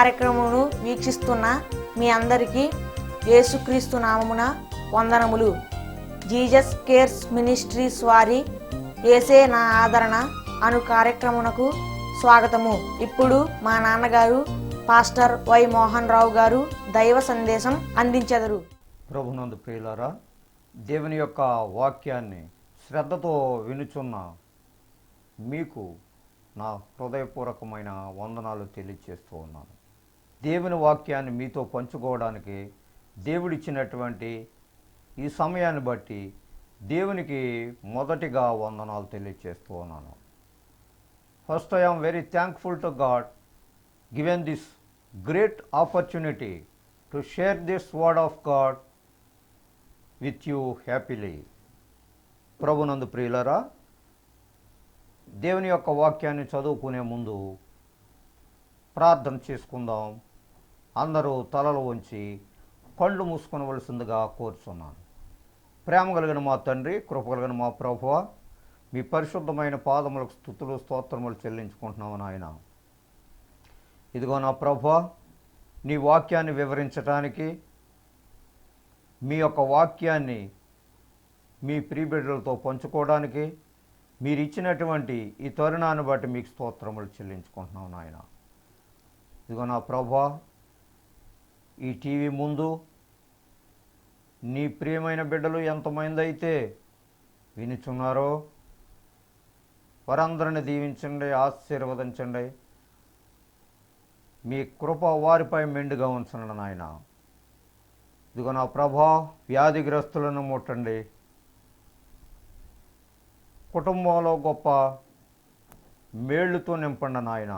కార్యక్రమమును వీక్షిస్తున్న మీ అందరికీ యేసుక్రీస్తు నామమున వందనములు. జీసస్ కేర్స్ మినిస్ట్రీస్ వారి యేసే నా ఆదరణ అను కార్యక్రమునకు స్వాగతము. ఇప్పుడు మా నాన్నగారు పాస్టర్ వై మోహన్ రావు గారు దైవ సందేశం అందించెదరు. ప్రభునందు ప్రియులారా, దేవుని యొక్క వాక్యాన్ని శ్రద్ధతో వినుచున్న మీకు నా హృదయపూర్వకమైన వందనాలు తెలియజేస్తూ ఉన్నాను. దేవుని వాక్యాన్ని మీతో పంచుకోవడానికి దేవుడిచ్చినటువంటి ఈ సమయాన్ని బట్టి దేవునికి మొదటిగా వందనాలు తెలియజేస్తూ ఉన్నాను. First I am very thankful to God given this great opportunity to share this word of God with you happily. ప్రభునందు ప్రియులరా, దేవుని యొక్క వాక్యాన్ని చదువుకునే ముందు ప్రార్థన చేసుకుందాం. అందరూ తలలు వంచి కళ్ళు మూసుకొనవలసిందిగా కోరుచున్నాను. ప్రేమ కలిగిన మా తండ్రి, కృప కలిగిన మా ప్రభువ, మీ పరిశుద్ధమైన పాదములకు స్తుతులు స్తోత్రములు చెల్లించుకుంటున్నాము నాయన. ఇదిగో నా ప్రభువ, నీ వాక్యాన్ని వివరించడానికి, మీ యొక్క వాక్యాన్ని మీ ప్రియబిడ్డలతో పంచుకోవడానికి మీరు ఇచ్చినటువంటి ఈ తరుణాన్ని బట్టి మీకు స్తోత్రములు చెల్లించుకుంటున్నాం నాయన. ఇదిగో నా ప్రభువా, ఈ టీవీ ముందు నీ ప్రియమైన బిడ్డలు ఎంతమంది అయితే వినుచున్నారో వారందరిని దీవించండి, ఆశీర్వదించండి. మీ కృప వారిపై మెండుగా ఉంచండి నాయన. ఇదిగో నా ప్రభువా, వ్యాధిగ్రస్తులను ముట్టండి. కుటుంబంలో గొప్ప మేళ్లతో నింపండి నాయన.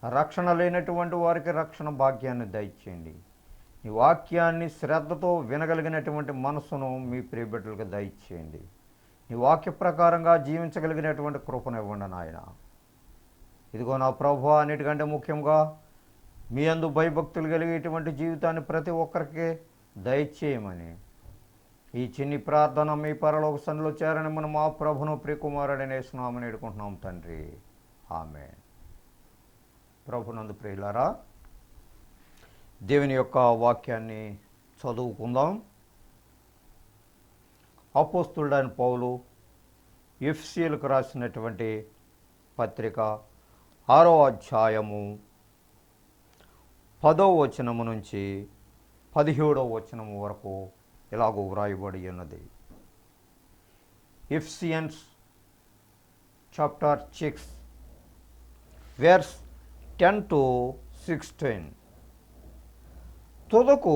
రక్షణ లేనటువంటి వారికి రక్షణ భాగ్యాన్ని దయచేయండి. ఈ వాక్యాన్ని శ్రద్ధతో వినగలిగినటువంటి మనసును మీ ప్రియబిడ్డలకు దయచేయండి. ఈ వాక్య ప్రకారంగా జీవించగలిగినటువంటి కృపను ఇవ్వండి నాయన. ఇదిగో నా ప్రభువా, అన్నిటికంటే ముఖ్యంగా మీ యందు భయభక్తులు కలిగేటువంటి జీవితాన్ని ప్రతి ఒక్కరికి దయచేయమని ఈ చిన్ని ప్రార్థన మీ పరలోక సన్నిధిలో చేరని మనం మా ప్రభును ప్రియకుమారుడైన యేసునామమున వేడుకుంటున్నాం తండ్రి, ఆమేన్. ప్రభునందు ప్రియులారా, దేవుని యొక్క వాక్యాన్ని చదువుకుందాం. అపోస్తలుడైన పౌలు ఎఫెసీయులకు రాసినటువంటి పత్రిక 6వ అధ్యాయము 10వ వచనము నుంచి 17వ వచనము వరకు ఇలాగూ వ్రాయబడి ఉన్నది. Ephesians chapter 6 verse 10 to 16. తుదకు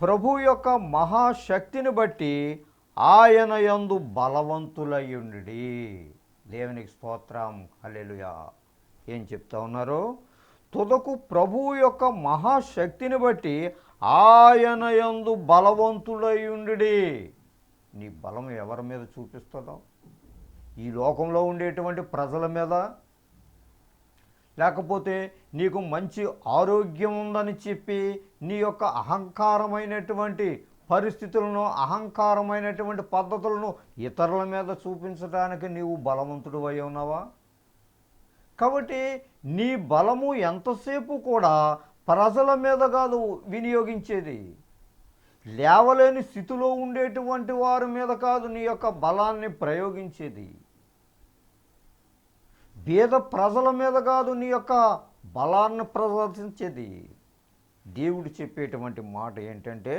ప్రభు యొక్క మహాశక్తిని బట్టి ఆయన యందు బలవంతులయ్యుండి. దేవునికి స్తోత్రం, హల్లెలూయా. ఏం చెప్తా ఉన్నారు? తుదకు ప్రభు యొక్క మహాశక్తిని బట్టి ఆయన యందు బలవంతులయ్యుండి. నీ బలం ఎవరి మీద చూపిస్తున్నావు? ఈ లోకంలో ఉండేటువంటి ప్రజల మీద, లేకపోతే నీకు మంచి ఆరోగ్యం ఉందని చెప్పి నీ యొక్క అహంకారమైనటువంటి పరిస్థితులను, అహంకారమైనటువంటి పద్ధతులను ఇతరుల మీద చూపించడానికి నీవు బలవంతుడు అయి ఉన్నావా? కాబట్టి నీ బలము ఎంతసేపు కూడా ప్రజల మీద కాదు వినియోగించేది, లేవలేని స్థితిలో ఉండేటువంటి వారి మీద కాదు నీ యొక్క బలాన్ని ప్రయోగించేది, పేద ప్రజల మీద కాదు నీ యొక్క బలాన్ని ప్రదర్శించేది. దేవుడు చెప్పేటువంటి మాట ఏంటంటే,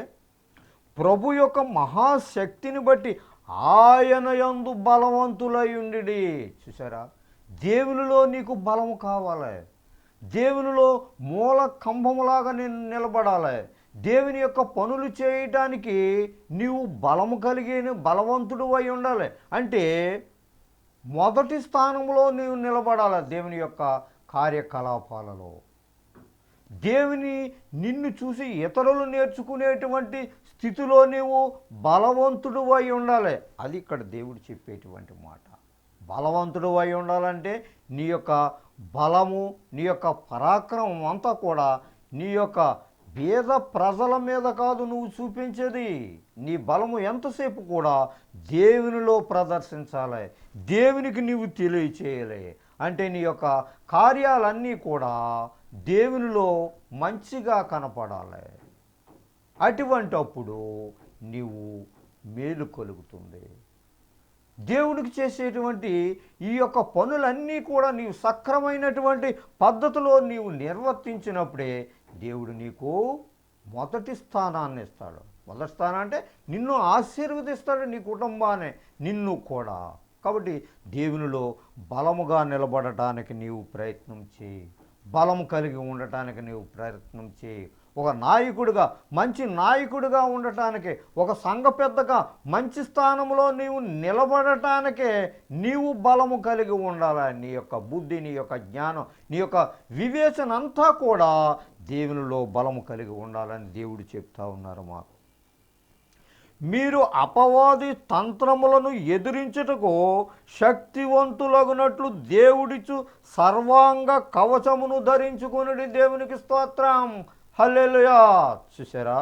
ప్రభు యొక్క మహాశక్తిని బట్టి ఆయన యందు బలవంతులయ్యుండి. చూసారా, దేవునిలో నీకు బలము కావాలి. దేవునిలో మూల కంభములాగా నేను నిలబడాలి. దేవుని యొక్క పనులు చేయటానికి నీవు బలము కలిగిన బలవంతుడు అయి ఉండాలి. అంటే మొదటి స్థానంలో నీవు నిలబడాలి. దేవుని యొక్క కార్యకలాపాలలో దేవుని నిన్ను చూసి ఇతరులు నేర్చుకునేటువంటి స్థితిలో నీవు బలవంతుడు అయి ఉండాలి. అది ఇక్కడ దేవుడు చెప్పేటువంటి మాట. బలవంతుడు అయి ఉండాలంటే నీ యొక్క బలము, నీ యొక్క పరాక్రమం అంతా కూడా నీ యొక్క పేద ప్రజల మీద కాదు నువ్వు చూపించేది. నీ బలము ఎంతసేపు కూడా దేవునిలో ప్రదర్శించాలి, దేవునికి నీవు తెలియచేయాలి. అంటే నీ యొక్క కార్యాలన్నీ కూడా దేవునిలో మంచిగా కనపడాలి. అటువంటి అప్పుడు నీవు మేలు కలుగుతుంది. దేవుడికి చేసేటువంటి ఈ యొక్క పనులన్నీ కూడా నీవు సక్రమైనటువంటి పద్ధతిలో నీవు నిర్వర్తించినప్పుడే దేవుడు నీకు మొదటి స్థానాన్ని ఇస్తాడు. మొదటి స్థానం అంటే నిన్ను ఆశీర్వదిస్తాడు, నీ కుటుంబాన్ని, నిన్ను కూడా. కాబట్టి దేవునిలో బలముగా నిలబడటానికి నీవు ప్రయత్నం చేయి, బలము కలిగి ఉండటానికి నీవు ప్రయత్నం చేయి. ఒక నాయకుడిగా, మంచి నాయకుడిగా ఉండటానికి, ఒక సంఘ పెద్దగా మంచి స్థానంలో నీవు నిలబడటానికే నీవు బలము కలిగి ఉండాలి. నీ యొక్క బుద్ధి, నీ యొక్క జ్ఞానం, నీ యొక్క వివేచన అంతా కూడా దేవునిలో బలము కలిగి ఉండాలని దేవుడు చెప్తా ఉన్నారు మాకు. మీరు అపవాది తంత్రములను ఎదిరించుటకు శక్తివంతులగునట్లు దేవుడిచు సర్వాంగ కవచమును ధరించుకొనుడి. దేవునికి స్తోత్రం, హల్లెలూయా. చూసారా,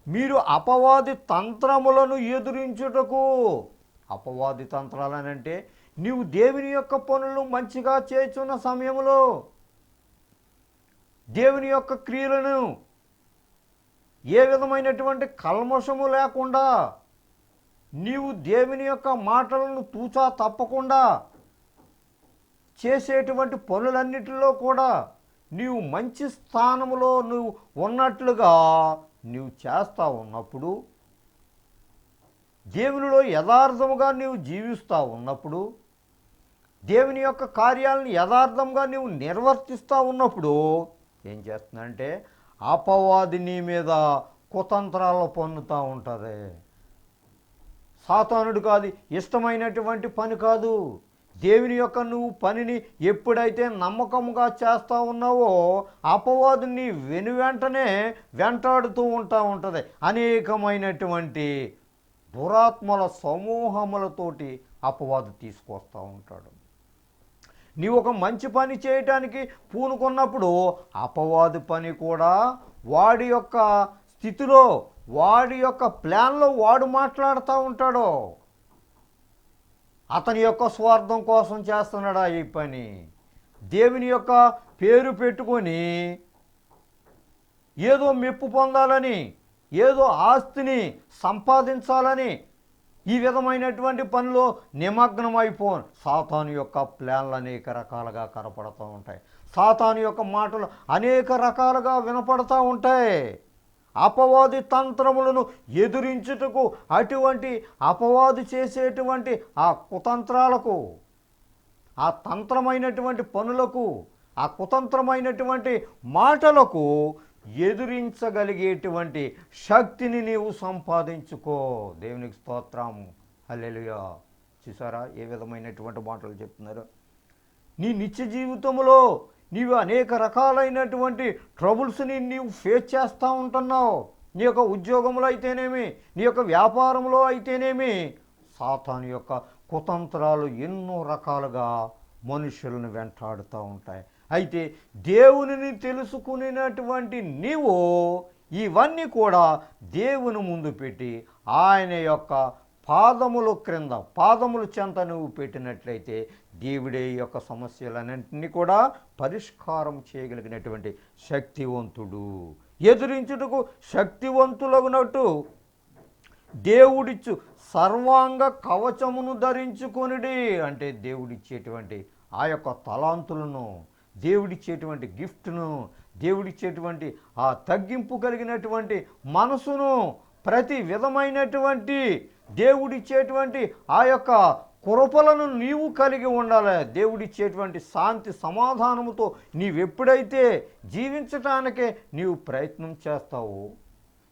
మీరు అపవాది తంత్రములను ఎదురించుటకు, అపవాది తంత్రాలనంటే నీవు దేవుని యొక్క పనులు మంచిగా చేస్తున్న సమయంలో, దేవుని యొక్క క్రియలను ఏ విధమైనటువంటి కల్మషము లేకుండా, నీవు దేవుని యొక్క మాటలను తూచా తప్పకుండా చేసేటువంటి పనులన్నిటిలో కూడా నీవు మంచి స్థానంలో నువ్వు ఉన్నట్లుగా నీవు చేస్తూ ఉన్నప్పుడు, దేవునిలో యథార్థముగా నీవు జీవిస్తూ ఉన్నప్పుడు, దేవుని యొక్క కార్యాలను యథార్థంగా నీవు నిర్వర్తిస్తూ ఉన్నప్పుడు ఏం చేస్తుందంటే అపవాది నీ మీద కుతంత్రాలు పొందుతూ ఉంటుంది. సాతానుడు కాదు, ఇష్టమైనటువంటి పని కాదు. దేవుని యొక్క నువ్వు పనిని ఎప్పుడైతే నమ్మకంగా చేస్తూ ఉన్నావో అపవాదు నీ వెనువెంటనే వెంటాడుతూ ఉంటుంది. అనేకమైనటువంటి దురాత్మల సమూహములతోటి అపవాదు తీసుకొస్తూ ఉంటాడు. నీవు ఒక మంచి పని చేయటానికి పూనుకున్నప్పుడు అపవాది పని కూడా వాడి యొక్క స్థితిలో, వాడి యొక్క ప్లాన్లో వాడు మాట్లాడుతూ ఉంటాడు. అతని యొక్క స్వార్థం కోసం చేస్తున్నాడా ఈ పని? దేవుని యొక్క పేరు పెట్టుకొని ఏదో మెప్పు పొందాలని, ఏదో ఆస్తిని సంపాదించాలని ఈ విధమైనటువంటి పనిలో నిమగ్నమైపో సాతాను యొక్క ప్లాన్లు అనేక రకాలుగా కనపడుతూ ఉంటాయి. సాతాను యొక్క మాటలు అనేక రకాలుగా వినపడుతూ ఉంటాయి. అపవాది తంత్రములను ఎదురించుటకు, అటువంటి అపవాది చేసేటువంటి ఆ కుతంత్రాలకు, ఆ తంత్రమైనటువంటి పనులకు, ఆ కుతంత్రమైనటువంటి మాటలకు ఎదురించగలిగేటువంటి శక్తిని నీవు సంపాదించుకో. దేవునికి స్తోత్రం, హల్లెలూయా. చూసారా ఏ విధమైనటువంటి మాటలు చెప్తున్నారు? నీ నిత్య జీవితంలో నీవు అనేక రకాలైనటువంటి ట్రబుల్స్ని నీవు ఫేస్ చేస్తూ ఉంటున్నావు. నీ యొక్క ఉద్యోగంలో అయితేనేమి, నీ యొక్క వ్యాపారంలో అయితేనేమి, సాతాను యొక్క కుతంత్రాలు ఎన్నో రకాలుగా మనుషులను వెంటాడుతూ ఉంటాయి. అయితే దేవునిని తెలుసుకునేటువంటి నీవు ఇవన్నీ కూడా దేవుని ముందు పెట్టి ఆయన యొక్క పాదముల క్రింద, పాదముల చెంత నువ్వు పెట్టినట్లయితే దేవుడే ఈ యొక్క సమస్యలన్నింటినీ కూడా పరిష్కారం చేయగలిగినటువంటి శక్తివంతుడు. ఎదురించుటకు శక్తివంతులగునట్టు దేవుడిచ్చు సర్వాంగ కవచమును ధరించుకొనిడి. అంటే దేవుడిచ్చేటువంటి ఆ యొక్క తలాంతులను, దేవుడిచ్చేటువంటి గిఫ్ట్ను, దేవుడిచ్చేటువంటి ఆ తగ్గింపు కలిగినటువంటి మనసును, ప్రతి విధమైనటువంటి దేవుడిచ్చేటువంటి ఆ యొక్క కృపలను నీవు కలిగి ఉండాలి. దేవుడిచ్చేటువంటి శాంతి సమాధానముతో నీవెప్పుడైతే జీవించటానికే నీవు ప్రయత్నం చేస్తావో,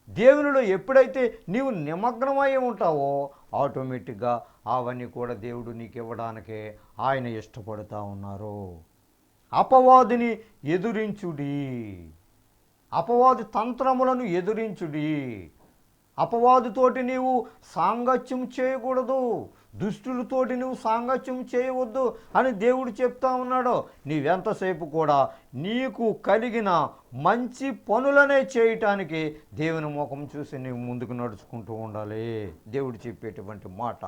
దేవునిలో ఎప్పుడైతే నీవు నిమగ్నమై ఉంటావో ఆటోమేటిక్గా అవన్నీ కూడా దేవుడు నీకు ఇవ్వడానికే ఆయన ఇష్టపడుతూ ఉన్నారు. అపవాదిని ఎదురించుడి, అపవాది తంత్రములను ఎదురించుడి. అపవాదితోటి నీవు సాంగత్యం చేయకూడదు, దుష్టులతోటి నువ్వు సాంగత్యం చేయవద్దు అని దేవుడు చెప్తా ఉన్నాడు. నీవెంతసేపు కూడా నీకు కలిగిన మంచి పనులనే చేయటానికి దేవుని ముఖం చూసి నీవు ముందుకు నడుచుకుంటూ ఉండాలి. దేవుడు చెప్పేటువంటి మాట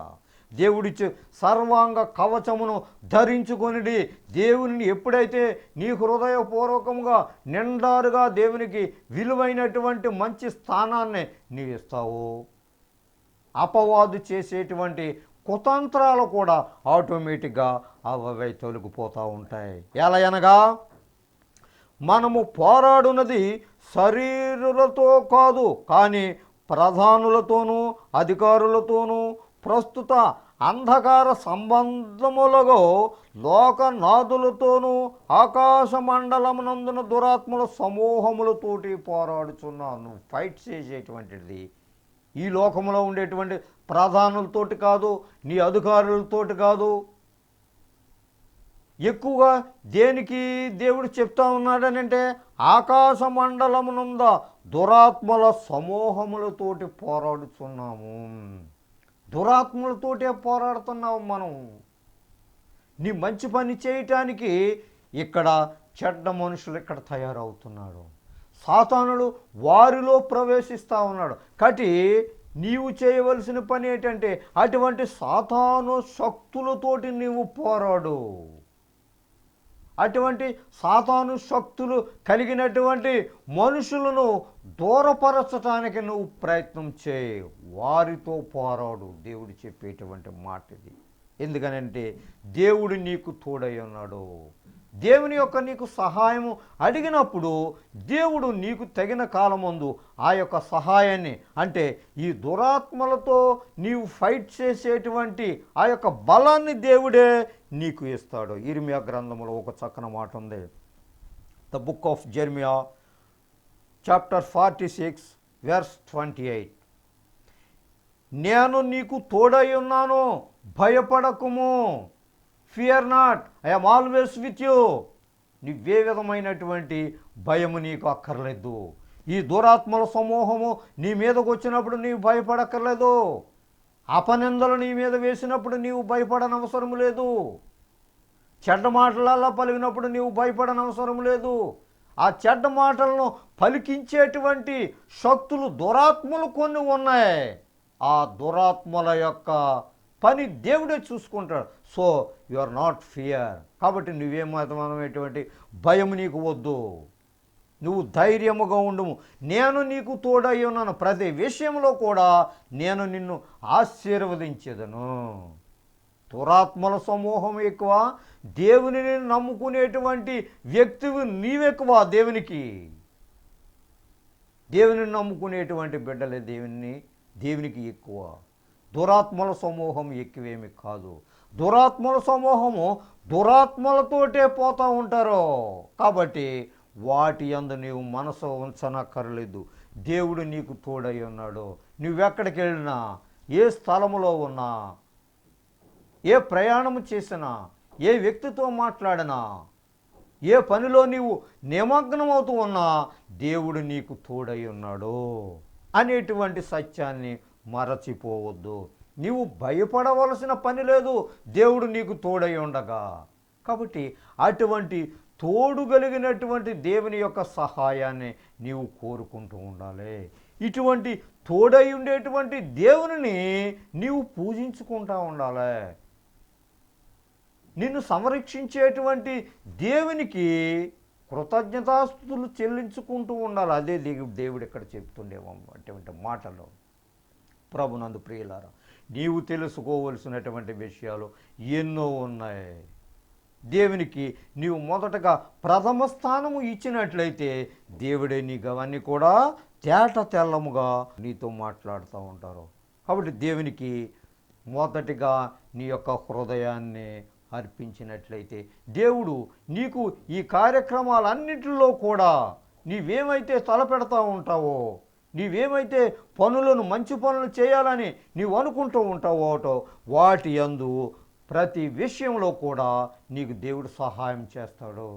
దేవుడిచ్చే సర్వాంగ కవచమును ధరించుకొనిడి. దేవుని ఎప్పుడైతే నీ హృదయపూర్వకంగా నిండారుగా దేవునికి విలువైనటువంటి మంచి స్థానాన్ని నీవు ఇస్తావు, అపవాదు చేసేటువంటి కుతంత్రాలు కూడా ఆటోమేటిక్గా అవే తొలగిపోతూ ఉంటాయి. ఎలా అనగా మనము పోరాడున్నది శరీరులతో కాదు, కానీ ప్రధానులతోనూ అధికారులతోనూ ప్రస్తుత అంధకార సంబంధములలో లోకనాథులతోనూ ఆకాశ మండలమునందున దురాత్మల సమూహములతోటి పోరాడుచున్నావు. నువ్వు ఫైట్ చేసేటువంటిది ఈ లోకంలో ఉండేటువంటి ప్రధానులతోటి కాదు, నీ అధికారులతోటి కాదు. ఎక్కువగా దేనికి దేవుడు చెప్తా ఉన్నాడనంటే ఆకాశ మండలమునంద దురాత్మల సమూహములతోటి పోరాడుతున్నాము. దురాత్మలతోటే పోరాడుతున్నాము మనం. నీ మంచి పని చేయటానికి ఇక్కడ చెడ్డ మనుషులు ఇక్కడ తయారవుతున్నాడు. సాతానుడు వారిలో ప్రవేశిస్తూ ఉన్నాడు. కాబట్టి నీవు చేయవలసిన పని ఏంటంటే అటువంటి సాతాను శక్తులతోటి నీవు పోరాడు. అటువంటి సాతాను శక్తులు కలిగినటువంటి మనుషులను దూరపరచటానికి నువ్వు ప్రయత్నం చేయి, వారితో పోరాడు. దేవుడు చెప్పేటువంటి మాట ఇది. ఎందుకనంటే దేవుడు నీకు తోడై ఉన్నాడు. దేవుని యొక్క నీకు సహాయము అడిగినప్పుడు దేవుడు నీకు తగిన కాలమందు ఆ యొక్క సహాయాన్ని, అంటే ఈ దురాత్మలతో నీవు ఫైట్ చేసేటువంటి ఆ యొక్క బలాన్ని దేవుడే నీకు ఇస్తాడు. ఇర్మియా గ్రంథంలో ఒక చక్కని మాట ఉంది. The book of Jeremiah chapter 46 verse 28. నేను నీకు తోడై ఉన్నాను, భయపడకుము, fear not, I'm always with you. నువ్వే విధమైనటువంటి భయము నీకు అక్కర్లేదు. ఈ దురాత్మల సమూహము నీ మీదకు వచ్చినప్పుడు నీవు భయపడక్కర్లేదు. అపనిందలు నీ మీద వేసినప్పుడు నీవు భయపడనవసరం లేదు. చెడ్డ మాటలల్లా పలికినప్పుడు నీవు భయపడనవసరం లేదు. ఆ చెడ్డ మాటలను పలికించేటువంటి శక్తులు దురాత్మలు కొన్ని ఉన్నాయి. ఆ దురాత్మల యొక్క పని దేవుడే చూసుకుంటాడు. So you are not fear. కాబట్టి నువ్వేమాత్రమైనటువంటి భయం నీకు వద్దు. నువ్వు ధైర్యముగా ఉండుము. నేను నీకు తోడై ఉన్నాను. ప్రతి విషయంలో కూడా నేను నిన్ను ఆశీర్వదించేదను. దురాత్మల సమూహం ఎక్కువ, దేవునిని నమ్ముకునేటువంటి వ్యక్తివి నీవెక్కువ. దేవునిని నమ్ముకునేటువంటి బిడ్డలే దేవునికి ఎక్కువ. దురాత్మల సమూహం ఎక్కువేమి కాదు. దురాత్మల సమూహము దురాత్మలతోటే పోతూ ఉంటారు. కాబట్టి వాటి యందు నీవు మనసు ఉంచనక్కర్లేదు. దేవుడు నీకు తోడై ఉన్నాడు. నువ్వెక్కడికి వెళ్ళినా, ఏ స్థలములో ఉన్నా, ఏ ప్రయాణము చేసినా, ఏ వ్యక్తితో మాట్లాడినా, ఏ పనిలో నీవు నిమగ్నమవుతూ ఉన్నా దేవుడు నీకు తోడై ఉన్నాడు అనేటువంటి సత్యాన్ని మరచిపోవద్దు. నీవు భయపడవలసిన పని లేదు, దేవుడు నీకు తోడై ఉండగా. కాబట్టి అటువంటి తోడు కలిగినటువంటి దేవుని యొక్క సహాయాన్ని నీవు కోరుకుంటూ ఉండాలి. ఇటువంటి తోడై ఉండేటువంటి దేవుని నీవు పూజించుకుంటూ ఉండాలి. నిన్ను సంరక్షించేటువంటి దేవునికి కృతజ్ఞతాస్తుతులు చెల్లించుకుంటూ ఉండాలి. అదే దేవుడు ఇక్కడ చెప్తుండేమో అటువంటి మాటలు. ప్రభునందు ప్రియులారా, నీవు తెలుసుకోవలసినటువంటి విషయాలు ఎన్నో ఉన్నాయి. దేవునికి నీవు మొదటగా ప్రథమ స్థానము ఇచ్చినట్లయితే దేవుడే నీకు అవన్నీ కూడా తేట తెల్లముగా నీతో మాట్లాడుతూ ఉంటారు. కాబట్టి దేవునికి మొదటిగా నీ యొక్క హృదయాన్ని అర్పించినట్లయితే దేవుడు నీకు ఈ కార్యక్రమాలన్నిటిలో కూడా నీవేమైతే తలపెడతా ఉంటావో, నీవేమైతే పనులను మంచి పనులు చేయాలని నీవు అనుకుంటూ ఉంటావో వాటి యందు ప్రతి విషయంలో కూడా నీకు దేవుడు సహాయం చేస్తాడు.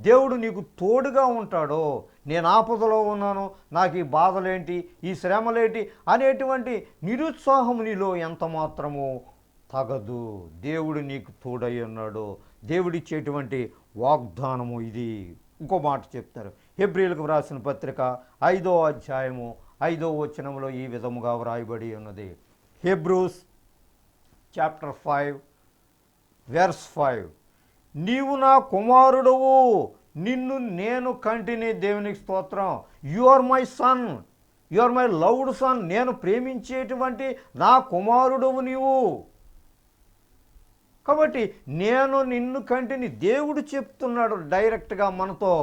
దేవుడు నీకు తోడుగా ఉంటాడు. నేను ఆపదలో ఉన్నాను, నాకు ఈ బాధలేంటి, ఈ శ్రమలేంటి అనేటువంటి నిరుత్సాహం నీలో ఎంత మాత్రమో తగదు. దేవుడు నీకు తోడై ఉన్నాడు. దేవుడిచ్చేటువంటి వాగ్దానము ఇది. ఇంకో మాట చెప్తారు. హెబ్రీయులకు వ్రాసిన పత్రిక 5వ అధ్యాయము 5వ వచనంలో ఈ విధముగా వ్రాయబడి ఉన్నది. హెబ్రూస్ చాప్టర్ 5 వెర్స్ 5, నీవు నా కుమారుడవు, నిన్ను నేను కంటిని. దేవునికి స్తోత్రం. You are my son, you are my loved son. నేను ప్రేమించేటువంటి నా కుమారుడవు నీవు. కాబట్టి నేను నిన్ను కంటిని. దేవుడు చెప్తున్నాడు డైరెక్ట్గా మనతో,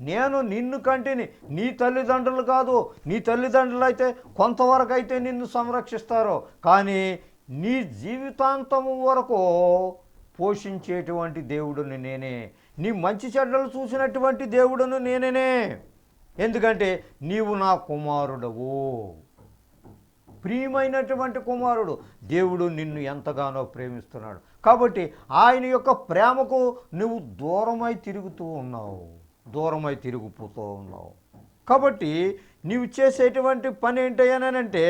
నేను నిన్ను కంటిని. నీ తల్లిదండ్రులు కాదు. నీ తల్లిదండ్రులు అయితే కొంతవరకు అయితే నిన్ను సంరక్షిస్తారు, కానీ నీ జీవితాంతము వరకు పోషించేటువంటి దేవుడుని నేనే. నీ మంచి చెడ్డలు చూసినటువంటి దేవుడును నేనే. ఎందుకంటే నీవు నా కుమారుడవు, ప్రియమైనటువంటి కుమారుడు. దేవుడు నిన్ను ఎంతగానో ప్రేమిస్తున్నాడు. కాబట్టి ఆయన యొక్క ప్రేమకు నువ్వు దూరమై తిరుగుతూ ఉన్నావు, దూరమై తిరిగిపోతూ ఉన్నావు. కాబట్టి నీవు చేసేటువంటి పని ఏంటయ్యానంటే,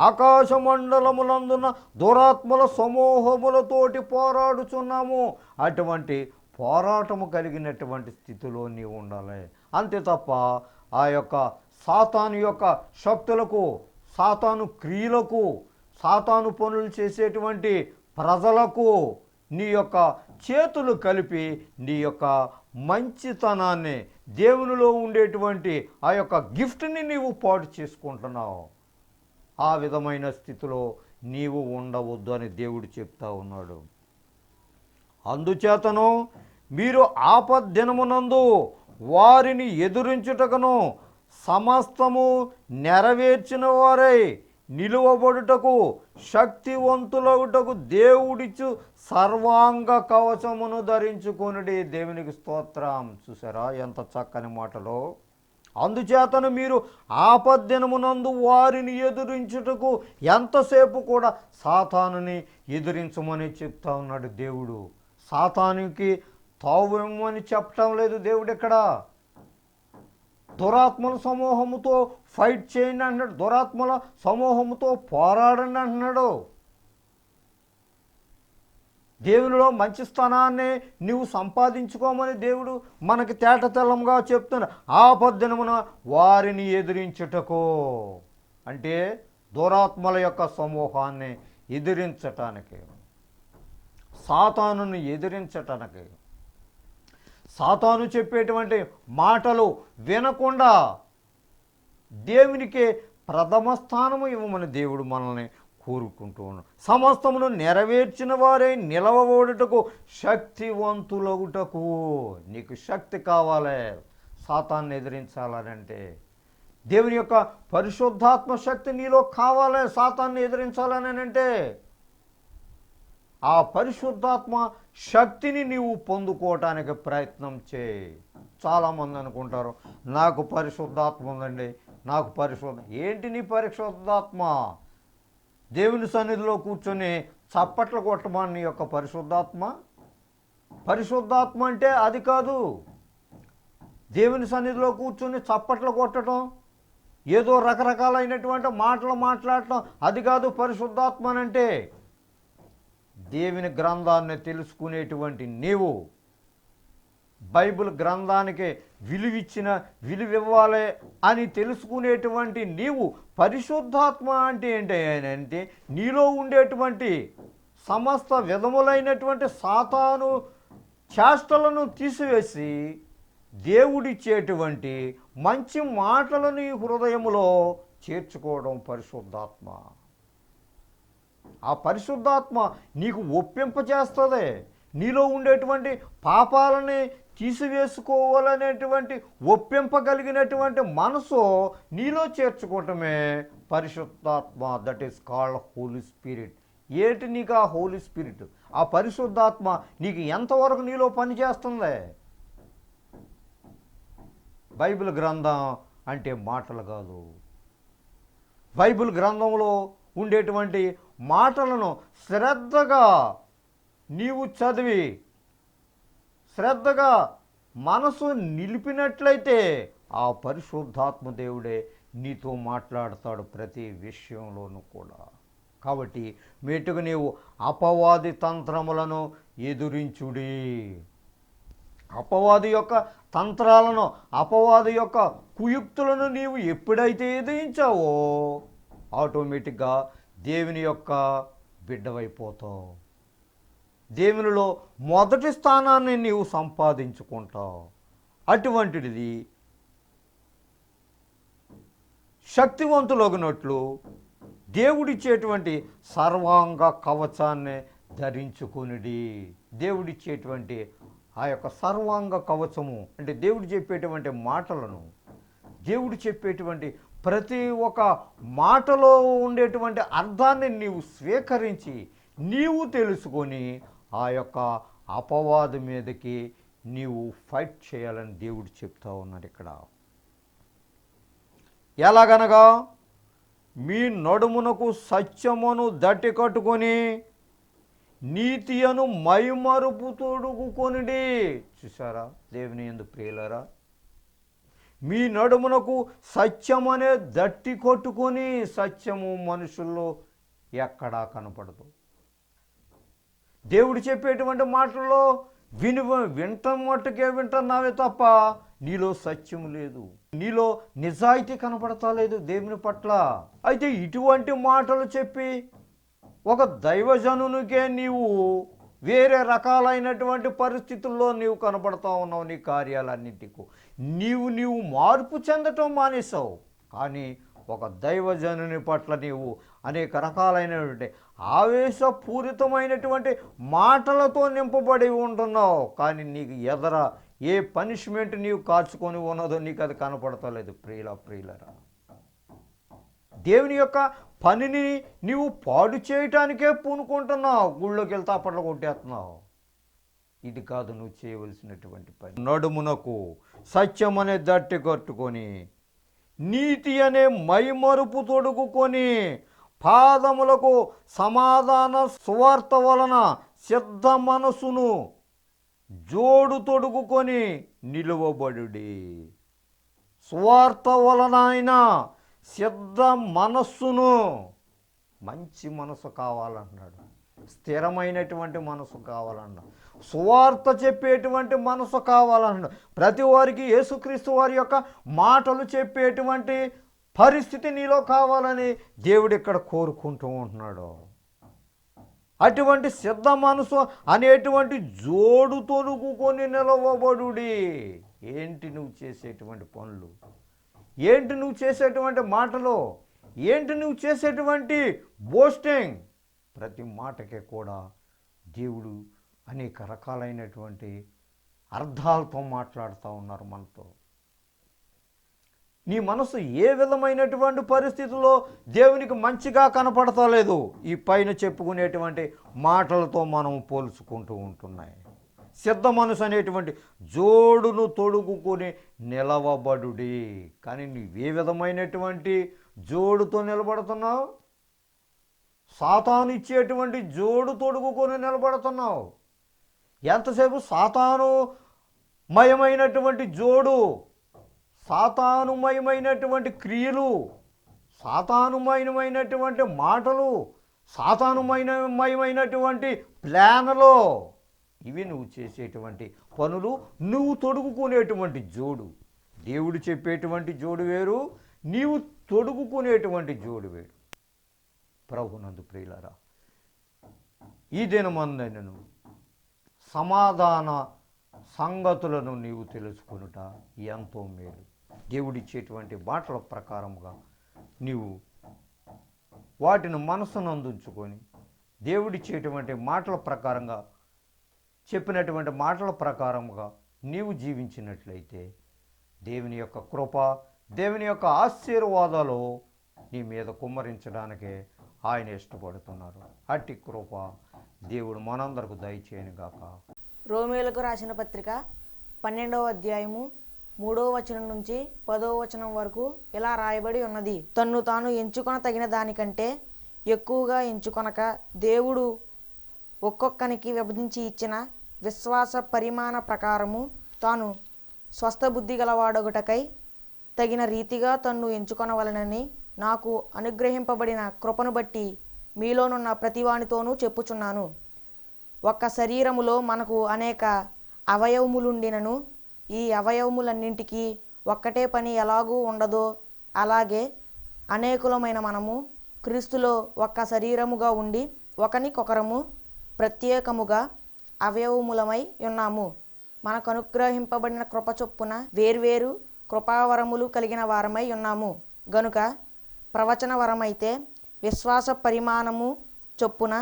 ఆకాశమండలములందున దురాత్మల సమూహములతోటి పోరాడుచున్నాము. అటువంటి పోరాటము కలిగినటువంటి స్థితిలో నీవు ఉండాలి. అంతే తప్ప ఆ యొక్క సాతాను యొక్క శక్తులకు, సాతాను క్రియలకు, సాతాను పనులు చేసేటువంటి ప్రజలకు నీ యొక్క చేతులు కలిపి నీ యొక్క మంచితనాన్ని, దేవునిలో ఉండేటువంటి ఆ యొక్క గిఫ్ట్ని నీవు పాడు చేసుకుంటున్నావు. ఆ విధమైన స్థితిలో నీవు ఉండవద్దు అని దేవుడు చెప్తా ఉన్నాడు. అందుచేతను మీరు ఆపద్దినమునందు వారిని ఎదురించుటకును సమస్తము నెరవేర్చిన వారై నిలువబడుటకు శక్తివంతులగుటకు దేవుడిచ్చు సర్వాంగ కవచమును ధరించుకొనుడి. దేవునికి స్తోత్రం. చూసారా ఎంత చక్కని మాటలో. అందుచేతను మీరు ఆపద్దినమునందు వారిని ఎదురించుటకు ఎంతసేపు కూడా సాతానుని ఎదిరించమని చెప్తా ఉన్నాడు దేవుడు. సాతానుకి తావేమని చెప్పటం లేదు దేవుడు ఇక్కడ. దురాత్మల సమూహముతో ఫైట్ చేయండి అంటున్నాడు, దురాత్మల సమూహముతో పోరాడండి అంటున్నాడు. దేవునిలో మంచి స్థానాన్ని నువ్వు సంపాదించుకోమని దేవుడు మనకి తేటతెల్లంగా చెప్తున్నాడు. ఆపద్దినమున వారిని ఎదిరించుటకు అంటే దురాత్మల యొక్క సమూహాన్ని ఎదిరించటానికి, సాతానుని ఎదిరించటానికి. సాతాను చెప్పేటువంటి మాటలు వినకుండా దేవునికి ప్రథమ స్థానము ఇవ్వమని దేవుడు మనల్ని కోరుకుంటూ ఉన్నాడు. సమస్తమును నెరవేర్చిన వారే నిలవబడుటకు శక్తివంతులగుటకు. నీకు శక్తి కావాలి సాతాన్ని ఎదిరించాలనంటే. దేవుని యొక్క పరిశుద్ధాత్మ శక్తి నీలో కావాలి సాతాన్ని ఎదిరించాలని అంటే. ఆ పరిశుద్ధాత్మ శక్తిని నీవు పొందుకోవటానికి ప్రయత్నం చేయి. చాలామంది అనుకుంటారు, నాకు పరిశుద్ధాత్మ ఉందండి, నాకు ఏంటి నీ పరిశుద్ధాత్మ? దేవుని సన్నిధిలో కూర్చొని చప్పట్లు కొట్టమని నీ యొక్క పరిశుద్ధాత్మ. పరిశుద్ధాత్మ అంటే అది కాదు. దేవుని సన్నిధిలో కూర్చొని చప్పట్లు కొట్టడం, ఏదో రకరకాలైనటువంటి మాటలు మాట్లాడటం, అది కాదు పరిశుద్ధాత్మ అంటే. దేవుని గ్రంథాన్ని తెలుసుకునేటువంటి నీవు, బైబిల్ గ్రంథానికి విలువివ్వాలి అని తెలుసుకునేటువంటి నీవు, పరిశుద్ధాత్మ అంటే ఏంటంటే నీలో ఉండేటువంటి సమస్త విధములైనటువంటి సాతాను చేష్టలను తీసివేసి దేవుడిచ్చేటువంటి మంచి మాటలను నీ హృదయములో చేర్చుకోవడం పరిశుద్ధాత్మ. ఆ పరిశుద్ధాత్మ నీకు ఒప్పింపచేస్తుంది. నీలో ఉండేటువంటి పాపాలని తీసివేసుకోవాలనేటువంటి ఒప్పింపగలిగినటువంటి మనసు నీలో చేర్చుకోవటమే పరిశుద్ధాత్మ. That is called holy spirit. ఏంటి నీకు ఆ హోలీ స్పిరిట్? ఆ పరిశుద్ధాత్మ నీకు ఎంతవరకు నీలో పనిచేస్తుంది? బైబిల్ గ్రంథం అంటే మాటలు కాదు. బైబిల్ గ్రంథంలో ఉండేటువంటి మాటలను శ్రద్ధగా నీవు చదివి శ్రద్ధగా మనసు నిలిపినట్లయితే ఆ పరిశుద్ధాత్మ దేవుడే నీతో మాట్లాడతాడు ప్రతి విషయంలోనూ కూడా. కాబట్టి మెట్టుకు నీవు అపవాది తంత్రములను ఎదురించుడి. అపవాది యొక్క తంత్రాలను, అపవాది యొక్క కుయుక్తులను నీవు ఎప్పుడైతే ఎదిరించావో ఆటోమేటిక్గా దేవుని యొక్క బిడ్డవైపోతావు. దేవునిలో మొదటి స్థానాన్ని నీవు సంపాదించుకుంటావు. అటువంటిది శక్తివంతులగునట్లు దేవుడిచ్చేటువంటి సర్వాంగ కవచాన్ని ధరించుకునిడి. దేవుడిచ్చేటువంటి ఆ యొక్క సర్వాంగ కవచము అంటే దేవుడు చెప్పేటువంటి మాటలను, దేవుడు చెప్పేటువంటి ప్రతి ఒక్క మాటలో ఉండేటువంటి అర్థాన్ని నీవు స్వీకరించి నీవు తెలుసుకొని ఆ యొక్క అపవాది మీదకి నీవు ఫైట్ చేయాలని దేవుడు చెప్తా ఉన్నాడు ఇక్కడ. ఎలాగనగా మీ నడుమునకు సత్యమును దట్టి కట్టుకొని నీతి అను మైమరుపు తొడుగుకొనిడి. చూసారా దేవుని యందు ప్రియులారా, మీ నడుమునకు సత్యం అనే దట్టి కొట్టుకొని, సత్యము మనుషుల్లో ఎక్కడా కనపడదు. దేవుడు చెప్పేటువంటి మాటల్లో వింటం మట్టుకే వింటున్నావే తప్ప నీలో సత్యం లేదు, నీలో నిజాయితీ కనపడతా లేదు దేవుని పట్ల. అయితే ఇటువంటి మాటలు చెప్పి ఒక దైవజనునికే నీవు వేరే రకాలైనటువంటి పరిస్థితుల్లో నీవు కనపడతా ఉన్నావు. నీ కార్యాలన్నింటికు నీవు మార్పు చెందటం మానేసావు. కానీ ఒక దైవజనుని పట్ల నీవు అనేక రకాలైనటువంటి ఆవేశపూరితమైనటువంటి మాటలతో నింపబడి ఉంటున్నావు. కానీ నీకు ఎదర ఏ పనిష్మెంట్ నీవు కాచుకొని ఉన్నదో నీకు అది కనపడతలేదు. ప్రియులరా, దేవుని యొక్క పనిని నీవు పాడు చేయటానికే పూనుకుంటున్నావు. గుళ్ళోకి వెళ్తే అప్పట్లో కొట్టేస్తున్నావు. ఇది కాదు నువ్వు చేయవలసినటువంటి పని. నడుమునకు సత్యం అనే దట్టి కట్టుకొని, నీతి అనే మైమరుపు తొడుగుకొని, పాదములకు సమాధాన సువార్త వలన సిద్ధ మనసును జోడు తొడుగుకొని నిలువబడుడి. సువార్త వలన అయినా సిద్ధ మనస్సును, మంచి మనసు కావాలన్నాడు, స్థిరమైనటువంటి మనసు కావాలన్నాడు, సువార్త చెప్పేటువంటి మనసు కావాలన్నాడు. ప్రతి వారికి యేసుక్రీస్తు వారి యొక్క మాటలు చెప్పేటువంటి పరిస్థితి నీలో కావాలని దేవుడు ఇక్కడ కోరుకుంటూ ఉంటున్నాడు. అటువంటి సిద్ధ మనసు అనేటువంటి జోడు తొడుగుకొని నిలవబడుడి. ఏంటి నువ్వు చేసేటువంటి పనులు, ఏంటి నువ్వు చేసేటువంటి మాటలు, ఏంటి నువ్వు చేసేటువంటి బోస్టింగ్? ప్రతి మాటకే కూడా దేవుడు అనేక రకాలైనటువంటి అర్థాలతో మాట్లాడుతూ ఉన్నారు మనతో. నీ మనసు ఏ విధమైనటువంటి పరిస్థితుల్లో దేవునికి మంచిగా కనపడతలేదు, ఈ పైన చెప్పుకునేటువంటి మాటలతో మనం పోల్చుకుంటూ ఉంటున్నాయి. సిద్ధ మనసు అనేటువంటి జోడును తొడుగుకొని నిలవబడుడి. కానీ నీవే విధమైనటువంటి జోడుతో నిలబడుతున్నావు? సాతాను ఇచ్చేటువంటి జోడు తొడుగుకొని నిలబడుతున్నావు. ఎంతసేపు సాతాను మయమైనటువంటి జోడు, సాతానుమయమైనటువంటి క్రియలు, సాతానుమయమైనటువంటి మాటలు, సాతానుమయమైనటువంటి ప్లాన్లు, ఇవి నువ్వు చేసేటువంటి పనులు, నువ్వు తొడుగుకునేటువంటి జోడు. దేవుడు చెప్పేటువంటి జోడు వేరు, నీవు తొడుగుకునేటువంటి జోడు వేరు. ప్రభునందు ప్రియులారా, ఈ దినమందైనను సమాధాన సంగతులను నీవు తెలుసుకొనుట ఎంతో మేలు. దేవుడిచ్చేటువంటి మాటల ప్రకారముగా నీవు వాటిని మనసునందుంచుకొని దేవుడిచ్చేటువంటి మాటల ప్రకారంగా, చెప్పినటువంటి మాటల ప్రకారముగా నీవు జీవించినట్లయితే దేవుని యొక్క కృప, దేవుని యొక్క ఆశీర్వాదాలు నీ మీద కుమ్మరించడానికే ఆయన ఇష్టపడుతున్నారు. అట్టి కృప దేవుడు మనందరకు దయచేయనుగాక. రోమేలకు రాసిన పత్రిక 12వ అధ్యాయము 3వ వచనం నుంచి 10వ వచనం వరకు ఇలా రాయబడి ఉన్నది. తన్ను తాను ఎంచుకొన తగిన దానికంటే ఎక్కువగా ఎంచుకొనక, దేవుడు ఒక్కొక్కనికి విభజించి ఇచ్చిన విశ్వాస పరిమాణ ప్రకారము తాను స్వస్థ బుద్ధి గలవాడొకటకై తగిన రీతిగా తన్ను ఎంచుకొనవలనని నాకు అనుగ్రహింపబడిన కృపను బట్టి మీలోనున్న ప్రతివానితోనూ చెప్పుచున్నాను. ఒక్క శరీరములో మనకు అనేక అవయవములుండినను ఈ అవయవములన్నింటికీ ఒక్కటే పని ఎలాగూ ఉండదో అలాగే అనేకులమైన మనము క్రీస్తులో ఒక్క శరీరముగా ఉండి ఒకనికొకరము ప్రత్యేకముగా అవయవములమై ఉన్నాము. మనకు అనుగ్రహింపబడిన కృప చొప్పున వేర్వేరు కృపావరములు కలిగిన వారమై ఉన్నాము గనుక ప్రవచన వరమైతే విశ్వాస పరిమాణము చొప్పున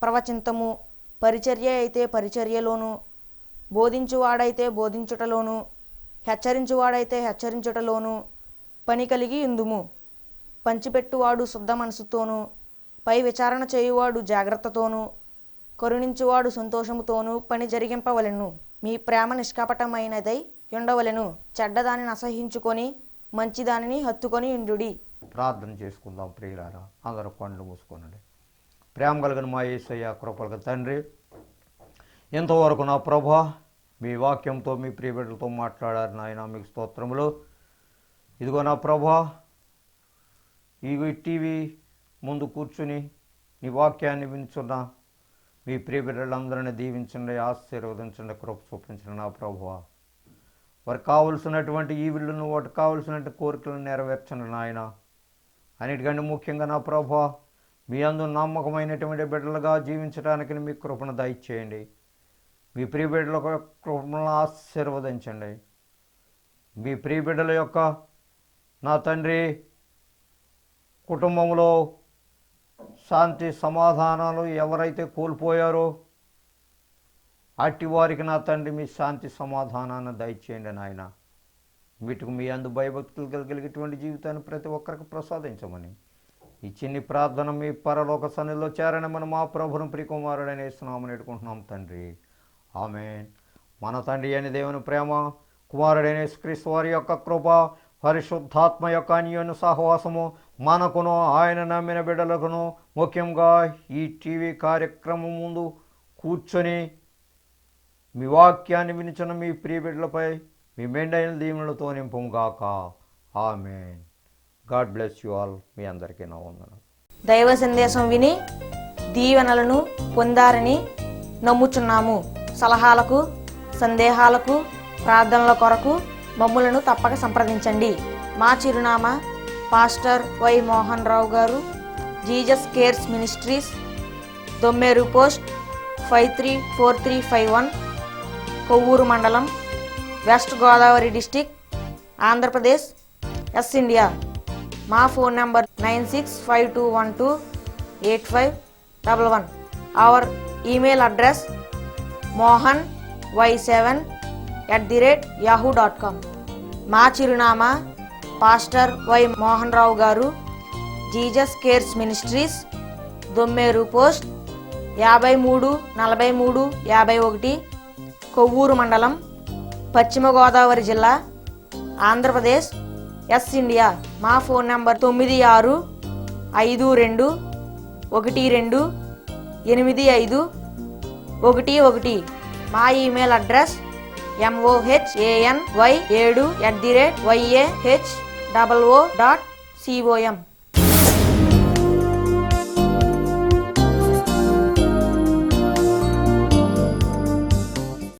ప్రవచింతము, పరిచర్య అయితే పరిచర్యలోను, బోధించువాడైతే బోధించుటలోను, హెచ్చరించువాడైతే హెచ్చరించుటలోను పని కలిగి ఉందుము. పంచిపెట్టువాడు శుద్ధ మనసుతోనూ, పై విచారణ చేయువాడు జాగ్రత్తతోనూ, కరుణించువాడు సంతోషముతోనూ పని జరిగింపవలెను. మీ ప్రేమ నిష్కపటమైనదై ఉండవలెను. చెడ్డదానిని అసహించుకొని మంచిదానిని హత్తుకొని ఉండుడి. ప్రార్థన చేసుకుందాం ప్రియులారా. అందరూ కళ్ళు మూసుకోనండి. ప్రేమ కలిగిన మా యేసయ్య, కృపగల తండ్రి, ఇంతవరకు నా ప్రభా మీ వాక్యంతో మీ ప్రియబిడ్డలతో మాట్లాడారు నాయన, మీకు స్తోత్రములు. ఇదిగో నా ప్రభా ఈ టీవీ ముందు కూర్చుని నీ వాక్యాన్ని వింటున్న మీ ప్రియబిడ్డలందరినీ దీవించండి, ఆశీర్వదించండి, కృప చూపించండి నా ప్రభువా. వారికి కావలసినటువంటి ఈవిళ్ళను, వాటికి కావలసినటువంటి కోరికలను నెరవేర్చండి నాయన. అన్నిటికంటే ముఖ్యంగా నా ప్రభువా మీ అందు నమ్మకమైనటువంటి బిడ్డలుగా జీవించడానికి మీ కృపను దయచేయండి. మీ ప్రియబిడ్డల కృపను ఆశీర్వదించండి. మీ ప్రియబిడ్డల యొక్క నా తండ్రి కుటుంబంలో శాంతి సమాధానాలు ఎవరైతే కోల్పోయారో అట్టి వారికి నా తండ్రి మీ శాంతి సమాధానాన్ని దయచేయండి నాయన. వీటికి మీ అందు భయభక్తులు కలిగేటువంటి జీవితాన్ని ప్రతి ఒక్కరికి ప్రసాదించమని ఈ చిన్ని ప్రార్థన మీ పరలోక సన్నిధిలో చేరనమని మా ప్రభును ప్రియకుమారుడైన యేసునామమున వేడుకుంటున్నాం తండ్రి. ఆమేన్. మన తండ్రి అయిన దేవుని ప్రేమ, కుమారుడైన యేసుక్రీస్తు వారి యొక్క కృప, పరిశుద్ధాత్మ యొక్క అన్యోన్య సహవాసము మనకును ఆయన నమ్మిన బిడ్డలకును, ముఖ్యంగా ఈ టీవీ కార్యక్రమం ముందు కూర్చొని మీ వాక్యాన్ని వినిచిన మీ ప్రియ బిడ్డలపై మీ మెండైన దీవెనలతో నింపుగాక. Amen. God bless you all. మీ అందరికీ నా వందనాలు. దైవ సందేశం విని దీవెనలను పొందారని నమ్ముచున్నాము. సలహాలకు, సందేహాలకు, ప్రార్థనల కొరకు మమ్ములను తప్పక సంప్రదించండి. మా చిరునామా పాస్టర్ వై మోహన్ రావు గారు, Jesus Cares Ministries, Dommeru post 534351, Kovvur మండలం, West Godavari district, Andhra Pradesh, S India. మా phone number 9652128511. Our email address mohany7@yahoo.com. మా చిరునామా పాస్టర్ వై మోహన్ రావు గారు, Jesus Cares Ministries, Dommeru post 534351, Kovvur మండలం, పశ్చిమ గోదావరి జిల్లా, ఆంధ్రప్రదేశ్, ఎస్ ఇండియా. మా ఫోన్ నంబర్ 9652128511. మా ఈమెయిల్ అడ్రస్ mohany7@yahoo.com.